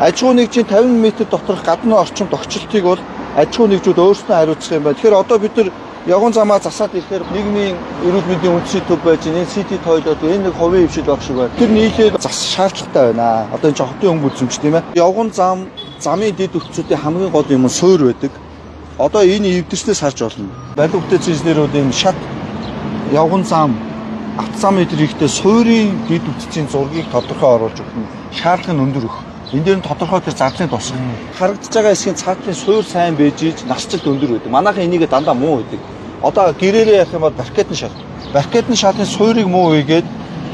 Аж ахуй нэгжийн 50 м доторх гадны орчимд огчлтыг бол аж ахуй нэгжүүд өөрсдөө хариуцах юм байна. Тэгэхээр одоо бид нар явган замаа засаад ирэхээр нийгмийн эрүүл мэндийн үндэсний төв байж энэ сити тойлот энэ нэг хувийн хвшил баг шиг байна. Тэр нийлээд зас шаардлагатай байна. Одоо энэ хотын өнгө үзэмж тийм ээ. Явган замын дэд өвчтүүдийн хамгийн гол юм нь суур байдаг. Одоо энэ эвдэрснээс харж болно. Барилга бүтээц инженерүүд энэ шат явган зам автозам эдрэхтэй суурийн дэд өвчтийн зургийг тодорхой оруулж өгөх нь шаардлага нь өндөр өх. Энд дээр тодорхой тэр зардлын тус харагдаж байгаа хэсгийн цаатлын суур сайн байж насжилт өндөр байдаг. Манайхан энийг дандаа муу байдаг. Одоо гэрээрээ явах юм бол баркетны шат. Баркетны шатны суурийг муу хийгээд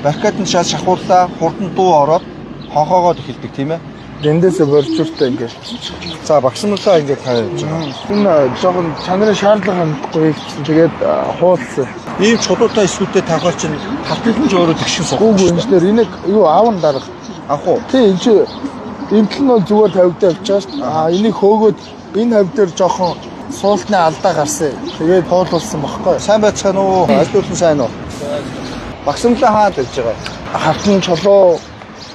баркетны шат шахуурлаа, хурдан дуу ороод хонхоогоод эхэлдэг тийм ээ. Эндээсээ боржуртай ингээд. За багсмалаа ингээд хаяа явж байгаа. Энэ жоохон чанарын шаардлага хангахгүйгдсэн. Тэгээд хуулсан. Ийм чулуутай эсвүүтэй тавхаар чинь хатгалж өөрөө тэгшин суух. Үгүй инженер энийг юу аавн дарга. Авах уу? Тий энэ чи эмтэл нь бол зүгээр тавьдаа явчихаа шүү дээ. Энийг хөөгөөд энэ хавь дээр жоохон суултны алдаа гарсан. Тэгээд хуулсан багхгүй. Сайн байцгаана уу? Ажлуулсан сайн уу? Багсмалаа хаана тавьж байгаа? Хатан чулуу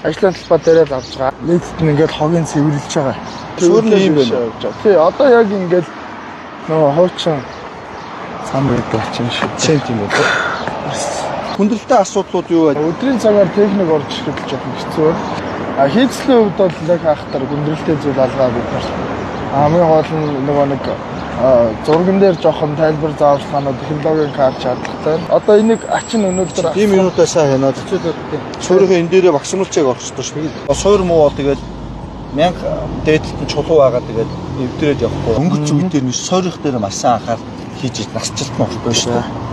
ажлын талбай дээрээ л авч байгаа. Нийтэд нь ингээд хогийн цэвэрлж байгаа. Суурь нь ийм байна. Тий одоо яг ингээд нөгөө хуучин цам байдаг чинь шүү. Центим үү? Хүндрэлтэй асуудлууд юу вэ? Өдрийн цагаар техник орж ирэх жоохон хэцүү. Хийцлийн хувьд бол яг хаахтар хүндрэлтэй зүйл алгаа бид нар. Хамгийн гол нь нөгөө нэг зурган дээр жоохон тайлбар зааварчилгаанууд технологийн карт шаардлагатай. Одоо энийг ачин өнөөдөр ийм юмудаа сайн хянаад суурийнхаа энэ дээрээ багсмалчааг орчихдоо шүү. Суур муу бол тэгээд 1000 дээдлэлтэн чулуу байгаа тэгээд эвдрээд явахгүй. Өнгөц үе дээр нь суурих дээр маш сайн анхаар хийж насжилт нь орхгүй шүү.